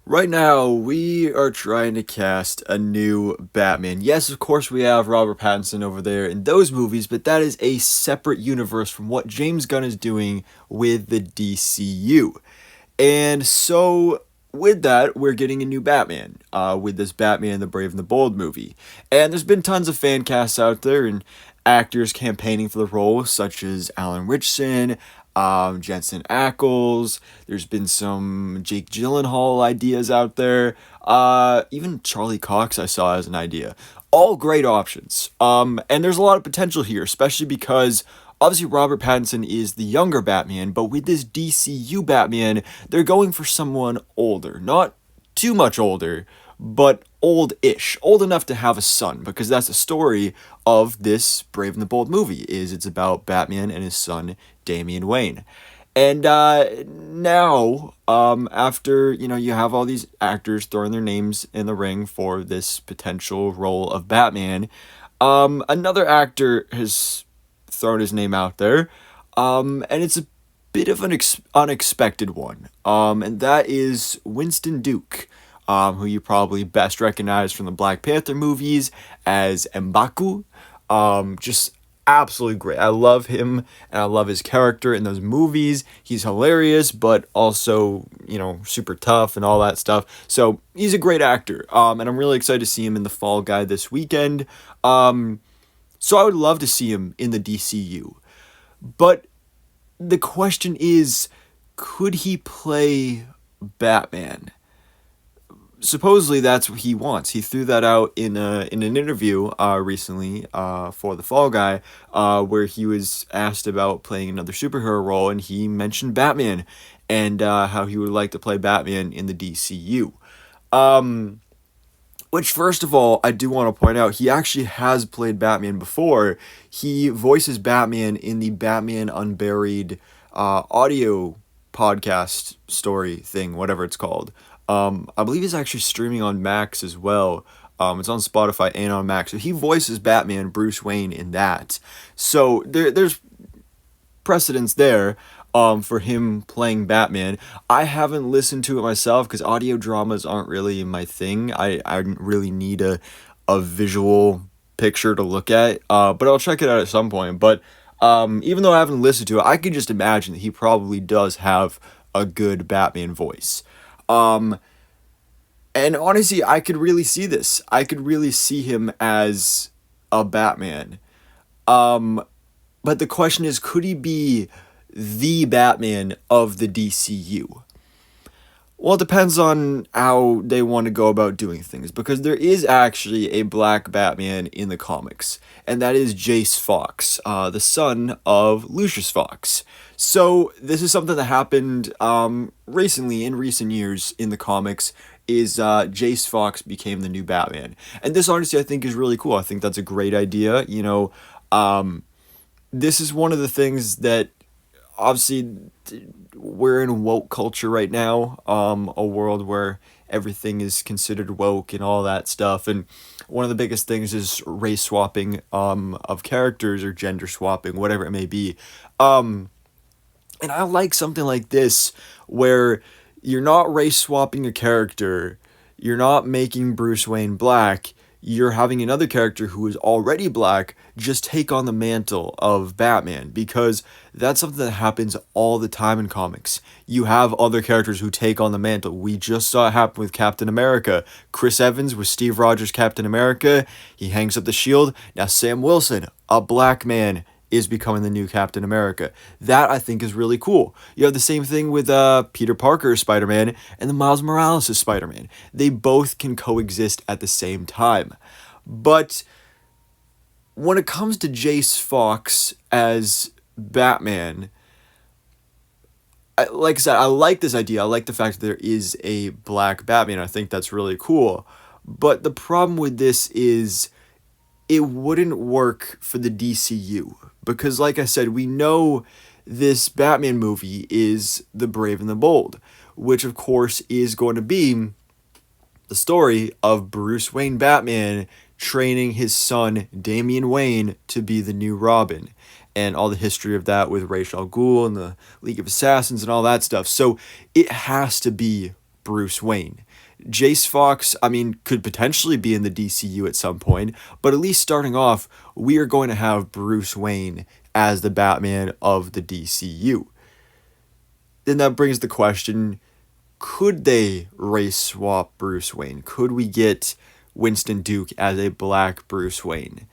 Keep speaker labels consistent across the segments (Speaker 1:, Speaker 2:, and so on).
Speaker 1: Right now, we are trying to cast a new Batman. Yes, of course, we have Robert Pattinson over there in those movies, but that is a separate universe from what James Gunn is doing with the DCU. And so, with that, we're getting a new Batman, with this Batman the Brave and the Bold movie. And there's been tons of fan casts out there and actors campaigning for the role, such as Alan Ritchson, Jensen Ackles. There's been some Jake Gyllenhaal ideas out there. Even Charlie Cox I saw as an idea. All great options. And there's a lot of potential here, especially because obviously Robert Pattinson is the younger Batman, but with this DCU Batman, they're going for someone older. Not too much older, but old-ish. Old enough to have a son, because that's the story of this Brave and the Bold movie, is it's about Batman and his son, Damian Wayne. And now, after, you have all these actors throwing their names in the ring for this potential role of Batman, another actor has thrown his name out there, and it's a bit of an unexpected one, and that is Winston Duke, who you probably best recognize from the Black Panther movies as M'Baku. Just absolutely great. I love him, and I love his character in those movies. He's hilarious, but also, super tough and all that stuff. So he's a great actor, and I'm really excited to see him in The Fall Guy this weekend. So I would love to see him in the DCU. But the question is, could he play Batman? Supposedly that's what he wants. He threw that out in an interview recently for The Fall Guy, where he was asked about playing another superhero role, and he mentioned Batman and how he would like to play Batman in the DCU. Which, first of all, I do want to point out, he actually has played Batman before. He voices Batman in the Batman Unburied audio podcast story thing, whatever it's called. I believe he's actually streaming on Max as well. It's on Spotify and on Max. So he voices Batman, Bruce Wayne, in that. So there's precedence there for him playing Batman. I haven't listened to it myself because audio dramas aren't really my thing. I really need a visual picture to look at, but I'll check it out at some point. But even though I haven't listened to it, I can just imagine that he probably does have a good Batman voice. And honestly, I could really see this. I could really see him as a Batman. But the question is, could he be the Batman of the DCU? Well, it depends on how they want to go about doing things, because there is actually a black Batman in the comics, and that is Jace Fox, the son of Lucius Fox. So this is something that happened recently, in recent years in the comics, is Jace Fox became the new Batman. And this, honestly, I think is really cool. I think that's a great idea. This is one of the things that, obviously, we're in woke culture right now, a world where everything is considered woke and all that stuff, and one of the biggest things is race swapping of characters, or gender swapping, whatever it may be. And I like something like this, where you're not race swapping a character, you're not making Bruce Wayne black, you're having another character who is already black just take on the mantle of Batman, because that's something that happens all the time in comics. You have other characters who take on the mantle. We just saw it happen with Captain America. Chris Evans with Steve Rogers' Captain America. He hangs up the shield. Now Sam Wilson, a black man, is becoming the new Captain America. That, I think, is really cool. You have the same thing with Peter Parker's Spider-Man and the Miles Morales' Spider-Man. They both can coexist at the same time. But when it comes to Jace Fox as Batman, like I said, I like this idea. I like the fact that there is a black Batman. I think that's really cool. But the problem with this is it wouldn't work for the DCU. Because, like I said, we know this Batman movie is The Brave and the Bold, which, of course, is going to be the story of Bruce Wayne Batman training his son, Damian Wayne, to be the new Robin. And all the history of that with Ra's al Ghul and the League of Assassins and all that stuff. So it has to be Bruce Wayne. Jace Fox, I mean, could potentially be in the DCU at some point, but at least starting off, we are going to have Bruce Wayne as the Batman of the DCU. Then that brings the question, could they race swap Bruce Wayne? Could we get Winston Duke as a black Bruce Wayne?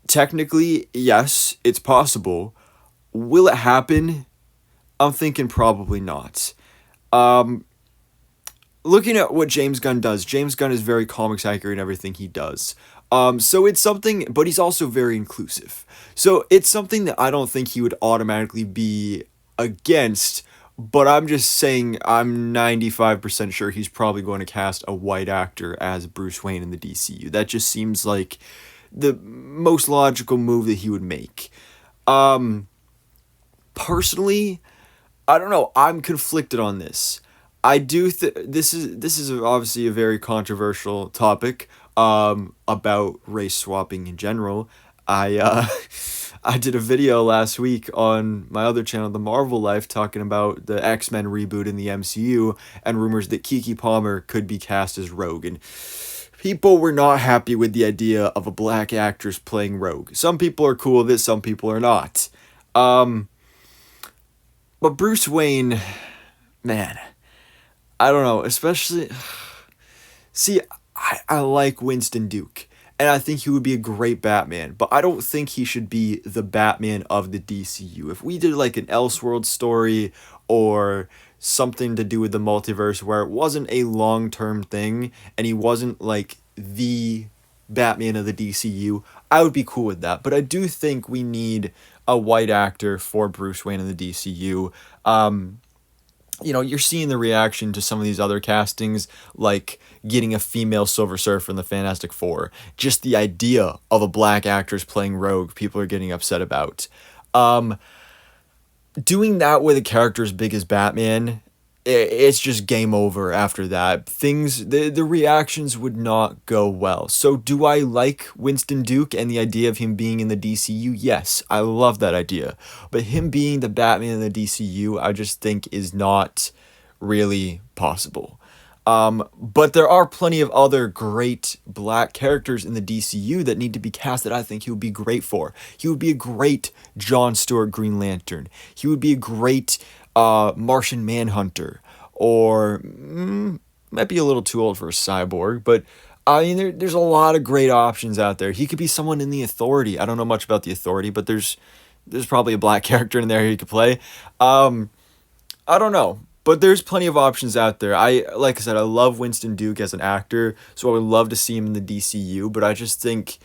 Speaker 1: Technically, yes, it's possible. Will it happen? I'm thinking probably not. Looking at what James Gunn does, James Gunn is very comics accurate in everything he does. So it's something, but he's also very inclusive. So it's something that I don't think he would automatically be against, but I'm just saying I'm 95% sure he's probably going to cast a white actor as Bruce Wayne in the DCU. That just seems like the most logical move that he would make. Personally, I don't know. I'm conflicted on this. I do this is obviously a very controversial topic about race swapping in general. I I did a video last week on my other channel, The Marvel Life, talking about the X-Men reboot in the MCU and rumors that Keke Palmer could be cast as Rogue, and people were not happy with the idea of a black actress playing Rogue. Some people are cool with it, some people are not. But Bruce Wayne, man, I don't know, especially, see, I like Winston Duke, and I think he would be a great Batman, but I don't think he should be the Batman of the DCU. If we did like an Elseworld story or something to do with the multiverse where it wasn't a long-term thing and he wasn't like the Batman of the DCU, I would be cool with that. But I do think we need a white actor for Bruce Wayne in the DCU. You know, you're seeing the reaction to some of these other castings, like getting a female Silver Surfer in the Fantastic Four. Just the idea of a black actress playing Rogue, people are getting upset about. Doing that with a character as big as Batman, it's just game over after that. The reactions would not go well. So do I like Winston Duke and the idea of him being in the DCU? Yes, I love that idea. But him being the Batman in the DCU, I just think is not really possible. But there are plenty of other great black characters in the DCU that need to be cast that I think he would be great for. He would be a great Jon Stewart Green Lantern. He would be a great Martian Manhunter, or might be a little too old for a Cyborg, but I mean, there's a lot of great options out there. He could be someone in the Authority. I don't know much about the Authority, but there's probably a black character in there he could play. I don't know, but there's plenty of options out there. Like I said, I love Winston Duke as an actor, so I would love to see him in the DCU, but I just think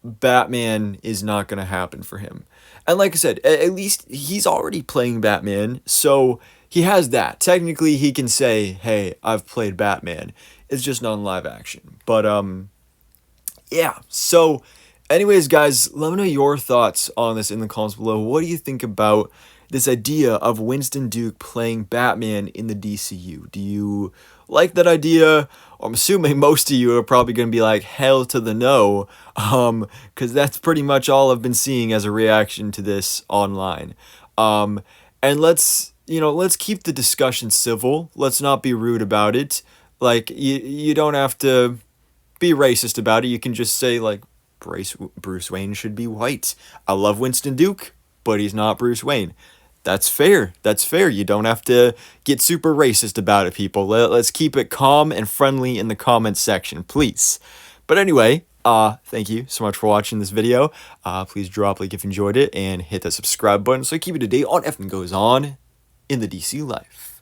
Speaker 1: Batman is not going to happen for him. And like I said, at least he's already playing Batman, so he has that. Technically, he can say, hey, I've played Batman. It's just not in live action. But, yeah. So, anyways, guys, let me know your thoughts on this in the comments below. What do you think about this idea of Winston Duke playing Batman in the DCU? Do you like that idea? I'm assuming most of you are probably going to be like, hell to the no, because that's pretty much all I've been seeing as a reaction to this online. And let's keep the discussion civil. Let's not be rude about it. Like, you don't have to be racist about it. You can just say, like, Bruce Wayne should be white. I love Winston Duke, but he's not Bruce Wayne. That's fair. That's fair. You don't have to get super racist about it, people. Let's keep it calm and friendly in the comments section, please. But anyway, thank you so much for watching this video. Please drop a like if you enjoyed it and hit that subscribe button so keep it up to date on everything goes on in the DC life.